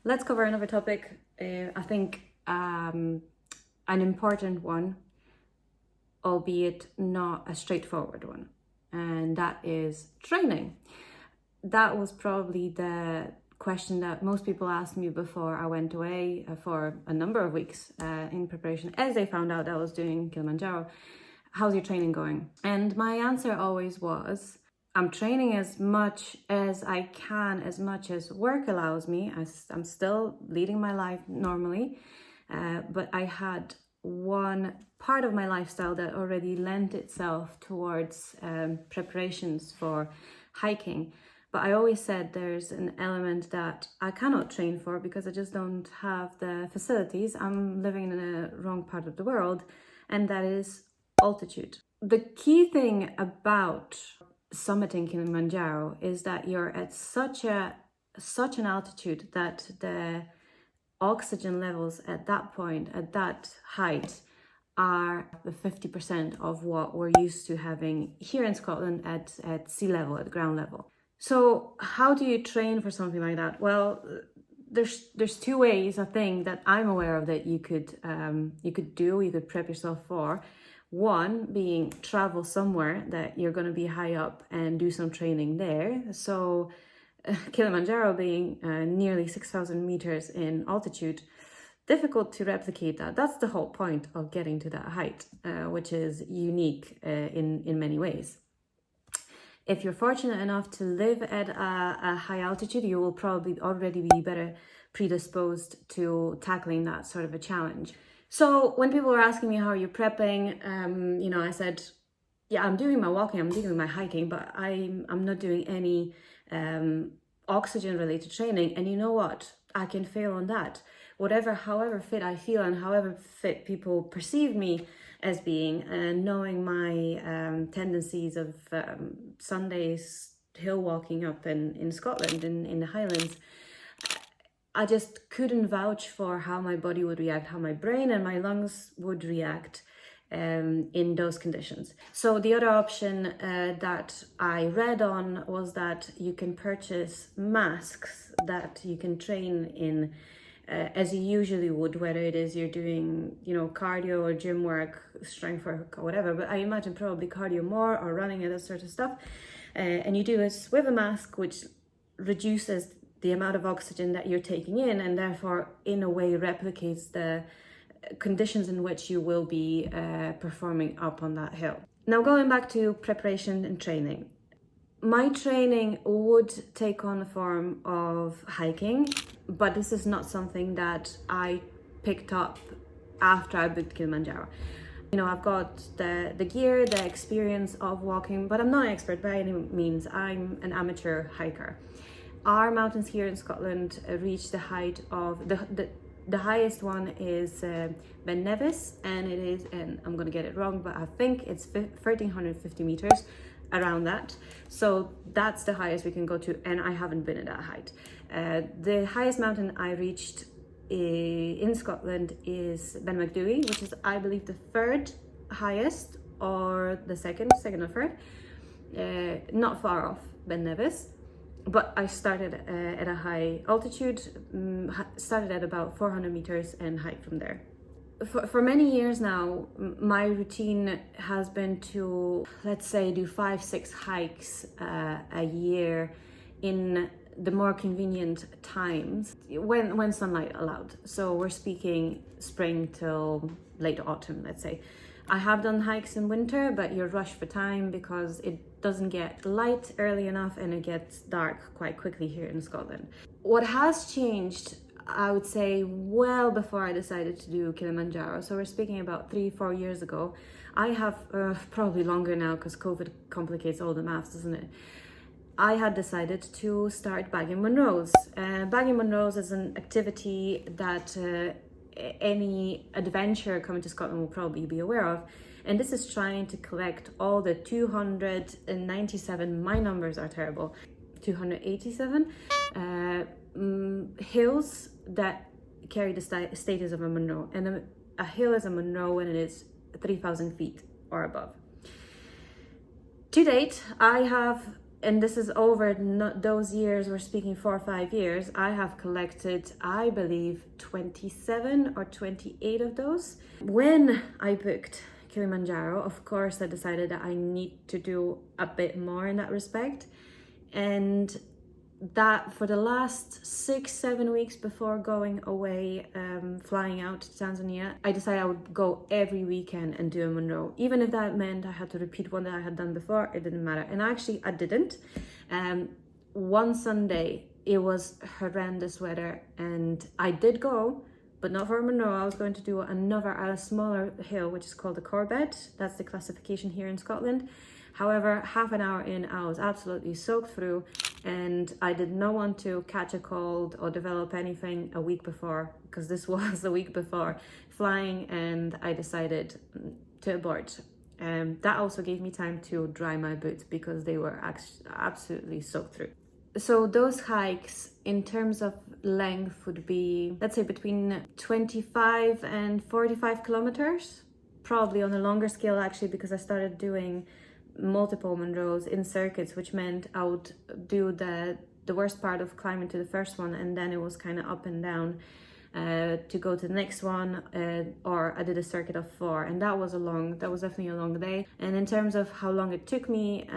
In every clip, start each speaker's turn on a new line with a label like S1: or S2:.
S1: Let's cover another topic. I think an important one, albeit not a straightforward one, and that is training. That was probably the question that most people asked me before I went away for a number of weeks in preparation, as they found out I was doing Kilimanjaro. How's your training going? And my answer always was, I'm training as much as I can, as much as work allows me. I'm still leading my life normally, but I had one part of my lifestyle that already lent itself towards preparations for hiking. But I always said there's an element that I cannot train for because I just don't have the facilities. I'm living in a wrong part of the world, and that is altitude. The key thing about summiting Kilimanjaro is that you're at such an altitude that the oxygen levels at that point, at that height, are the 50% of what we're used to having here in Scotland at sea level, at ground level. So how do you train for something like that? Well, there's two ways, I think, that I'm aware of that you could prep yourself for. One being travel somewhere that you're going to be high up and do some training there. So Kilimanjaro being nearly 6,000 meters in altitude, difficult to replicate that. That's the whole point of getting to that height, which is unique in many ways. If you're fortunate enough to live at a high altitude, you will probably already be better predisposed to tackling that sort of a challenge. So when people were asking me, how are you prepping? I said, yeah, I'm doing my walking, I'm doing my hiking, but I'm not doing any oxygen related training. And you know what? I can fail on that. However fit I feel and however fit people perceive me as being, and knowing my tendencies of Sundays hill walking up in Scotland, in the Highlands, I just couldn't vouch for how my body would react, how my brain and my lungs would react in those conditions. So the other option that I read on was that you can purchase masks that you can train in as you usually would, whether it is you're doing, cardio or gym work, strength work or whatever, but I imagine probably cardio more, or running and that sort of stuff. And you do this with a mask, which reduces the amount of oxygen that you're taking in, and therefore in a way replicates the conditions in which you will be performing up on that hill. Now, going back to preparation and training, my training would take on the form of hiking, but this is not something that I picked up after I booked Kilimanjaro. I've got the gear, the experience of walking, but I'm not an expert by any means. I'm an amateur hiker. Our mountains here in Scotland reach the height of the highest one is Ben-Nevis, and it is, and I'm going to get it wrong, but I think it's 1,350 meters, around that. So that's the highest we can go to, and I haven't been at that height. The highest mountain I reached in Scotland is Ben Macdui, which is, I believe, the third highest, or the second or third, not far off Ben-Nevis. But I started at a high altitude, started at about 400 meters and hiked from there. For many years now, my routine has been to, let's say, do 5-6 hikes a year in the more convenient times when sunlight allowed. So we're speaking spring till late autumn, let's say. I have done hikes in winter, but you're rushed for time because it doesn't get light early enough and it gets dark quite quickly here in Scotland. What has changed, I would say, well before I decided to do Kilimanjaro, so we're speaking about 3-4 years ago. I have, probably longer now because COVID complicates all the maths, doesn't it? I had decided to start bagging Munros. Bagging Munros is an activity that any adventurer coming to Scotland will probably be aware of. And this is trying to collect all the 297, my numbers are terrible, 287 hills that carry the status of a Munro. And a hill is a Munro when it is 3,000 feet or above. To date, I have and this is over those years, we're speaking 4 or 5 years, I have collected, I believe, 27 or 28 of those. When I booked Kilimanjaro, of course, I decided that I need to do a bit more in that respect. And that for the last 6-7 weeks before going away, flying out to Tanzania, I decided I would go every weekend and do a Monroe. Even if that meant I had to repeat one that I had done before, it didn't matter. And actually, I didn't. One Sunday, it was horrendous weather, and I did go, but not for a Monroe. I was going to do a smaller hill, which is called the Corbett. That's the classification here in Scotland. However, half an hour in, I was absolutely soaked through, and I did not want to catch a cold or develop anything a week before, because this was a week before flying, and I decided to abort. That also gave me time to dry my boots because they were absolutely soaked through. So those hikes in terms of length would be, let's say, between 25 and 45 kilometers, probably on a longer scale actually, because I started doing multiple Monroes in circuits, which meant I would do the worst part of climbing to the first one, and then it was kind of up and down to go to the next one, or I did a circuit of 4, and that was definitely a long day. And in terms of how long it took me,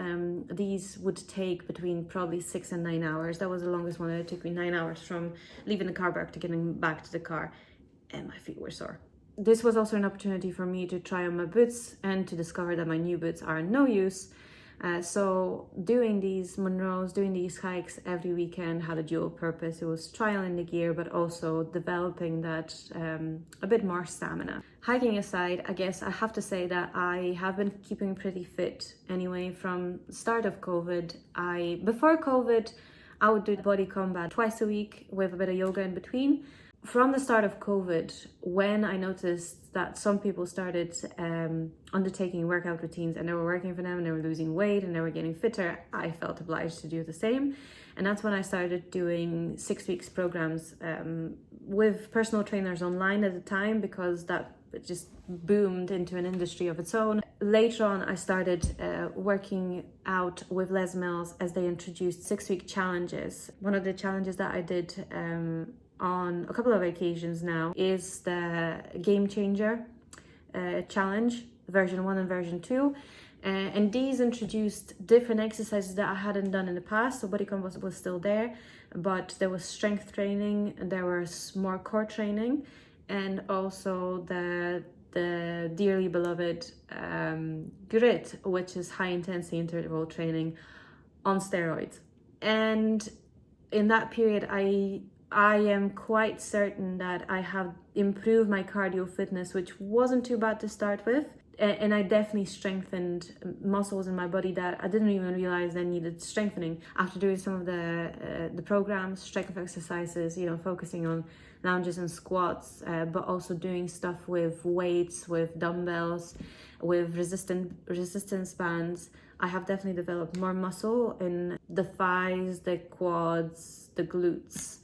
S1: these would take between probably 6 and 9 hours. That was the longest one. It took me 9 hours from leaving the car park to getting back to the car, and my feet were sore. This was also an opportunity for me to try on my boots and to discover that my new boots are no use. So doing these Monroes, doing these hikes every weekend had a dual purpose. It was trialing the gear, but also developing that a bit more stamina. Hiking aside, I guess I have to say that I have been keeping pretty fit anyway from the start of COVID. Before COVID, I would do body combat twice a week with a bit of yoga in between. From the start of COVID, when I noticed that some people started undertaking workout routines and they were working for them and they were losing weight and they were getting fitter, I felt obliged to do the same. And that's when I started doing 6 weeks programs with personal trainers online at the time, because that just boomed into an industry of its own. Later on, I started working out with Les Mills as they introduced 6-week challenges. One of the challenges that I did on a couple of occasions now is the Game Changer challenge, version 1 and version 2. And these introduced different exercises that I hadn't done in the past. So body combat was still there, but there was strength training, and there was more core training, and also the dearly beloved grit, which is high intensity interval training on steroids. And in that period, I am quite certain that I have improved my cardio fitness, which wasn't too bad to start with. And I definitely strengthened muscles in my body that I didn't even realize they needed strengthening after doing some of the programs, strength exercises, focusing on lunges and squats, but also doing stuff with weights, with dumbbells, with resistance bands. I have definitely developed more muscle in the thighs, the quads, the glutes.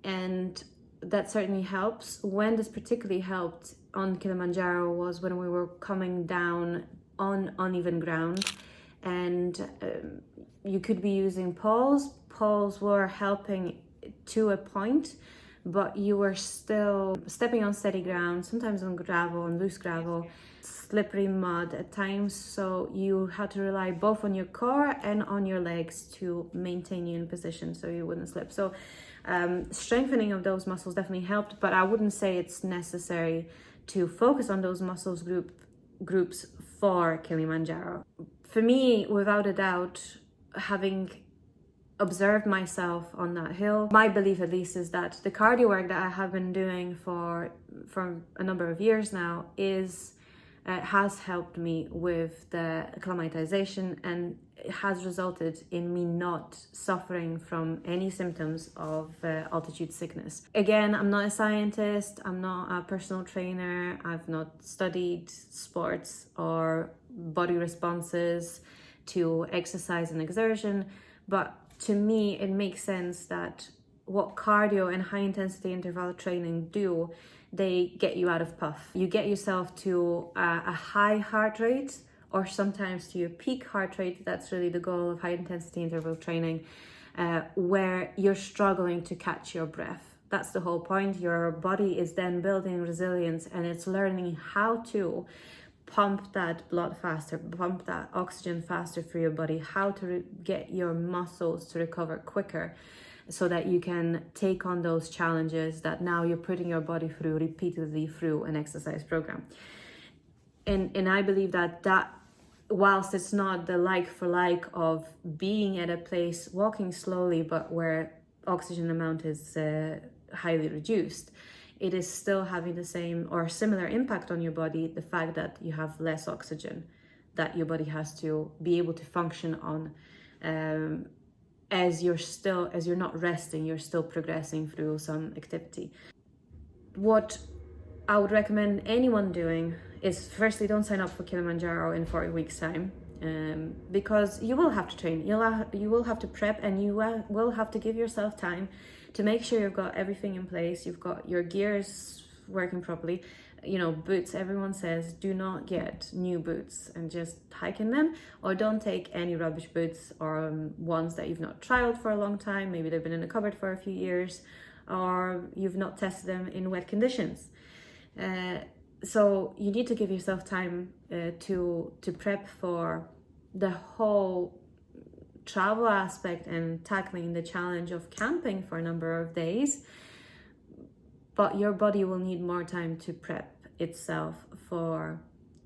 S1: And that certainly helps. When this particularly helped on Kilimanjaro was when we were coming down on uneven ground, and you could be using poles. Poles were helping to a point, but you were still stepping on steady ground, sometimes on gravel, on loose gravel, slippery mud at times. So you had to rely both on your core and on your legs to maintain you in position so you wouldn't slip. So strengthening of those muscles definitely helped, but I wouldn't say it's necessary to focus on those muscles groups for Kilimanjaro. For me, without a doubt, having observed myself on that hill, my belief at least is that the cardio work that I have been doing for a number of years now has helped me with the acclimatization, and it has resulted in me not suffering from any symptoms of altitude sickness. Again, I'm not a scientist, I'm not a personal trainer, I've not studied sports or body responses to exercise and exertion, but to me it makes sense that what cardio and high intensity interval training do, they get you out of puff. You get yourself to a high heart rate or sometimes to your peak heart rate. That's really the goal of high intensity interval training, where you're struggling to catch your breath. That's the whole point. Your body is then building resilience, and it's learning how to pump that blood faster, pump that oxygen faster through your body, how to get your muscles to recover quicker, so that you can take on those challenges that now you're putting your body through repeatedly through an exercise program. And I believe that whilst it's not the like for like of being at a place walking slowly but where oxygen amount is highly reduced, it is still having the same or similar impact on your body, the fact that you have less oxygen that your body has to be able to function on, as you're not resting, you're still progressing through some activity. What I would recommend anyone doing is, firstly, don't sign up for Kilimanjaro in 4 weeks time, because you will have to train, you will have to prep, and you will have to give yourself time to make sure you've got everything in place, you've got your gears working properly. You know, boots, everyone says do not get new boots and just hike in them, or don't take any rubbish boots, or ones that you've not trialed for a long time, maybe they've been in a cupboard for a few years, or you've not tested them in wet conditions. So you need to give yourself time to prep for the whole travel aspect and tackling the challenge of camping for a number of days. But your body will need more time to prep itself for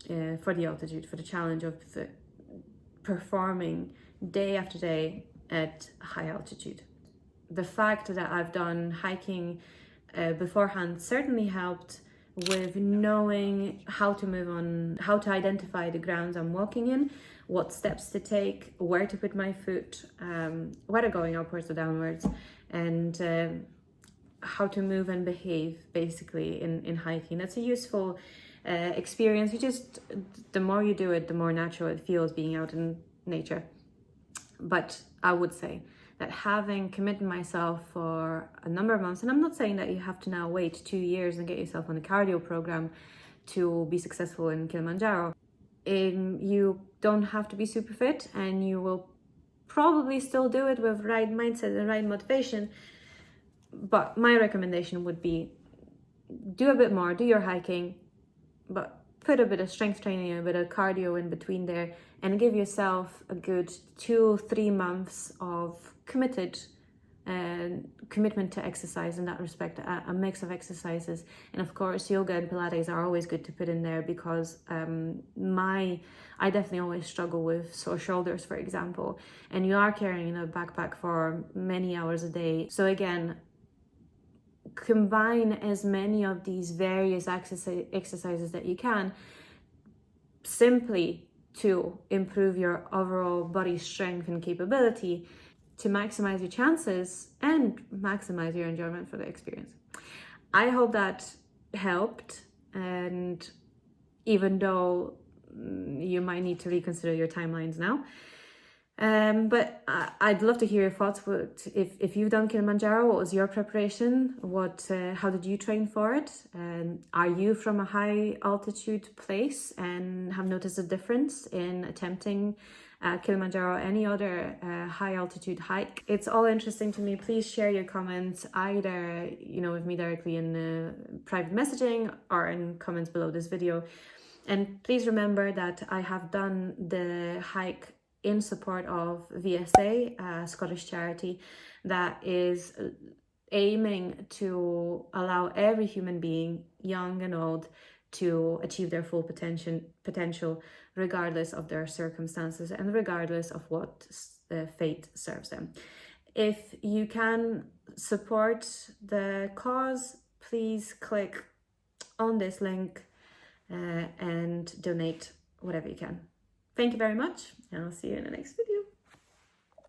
S1: the altitude, for the challenge of performing day after day at high altitude. The fact that I've done hiking beforehand certainly helped with knowing how to move on, how to identify the grounds I'm walking in, what steps to take, where to put my foot, whether going upwards or downwards, and how to move and behave basically in hiking. That's a useful experience. The more you do it, the more natural it feels being out in nature. But I would say that having committed myself for a number of months, and I'm not saying that you have to now wait 2 years and get yourself on a cardio program to be successful in Kilimanjaro. You don't have to be super fit, and you will probably still do it with right mindset and right motivation. But my recommendation would be, do a bit more, do your hiking, but put a bit of strength training, a bit of cardio in between there, and give yourself a good 2-3 months of commitment to exercise in that respect, a mix of exercises. And of course, yoga and Pilates are always good to put in there, because I definitely always struggle with sore shoulders, for example, and you are carrying a backpack for many hours a day. So again, combine as many of these various exercises that you can, simply to improve your overall body strength and capability, to maximize your chances and maximize your enjoyment for the experience. I hope that helped, and even though you might need to reconsider your timelines now, but I'd love to hear your thoughts. If you've done Kilimanjaro, what was your preparation? How did you train for it? Are you from a high altitude place and have noticed a difference in attempting Kilimanjaro or any other high altitude hike? It's all interesting to me. Please share your comments either with me directly in private messaging or in comments below this video. And please remember that I have done the hike in support of VSA, a Scottish charity that is aiming to allow every human being, young and old, to achieve their full potential regardless of their circumstances and regardless of what fate serves them. If you can support the cause, please click on this link and donate whatever you can. Thank you very much, and I'll see you in the next video.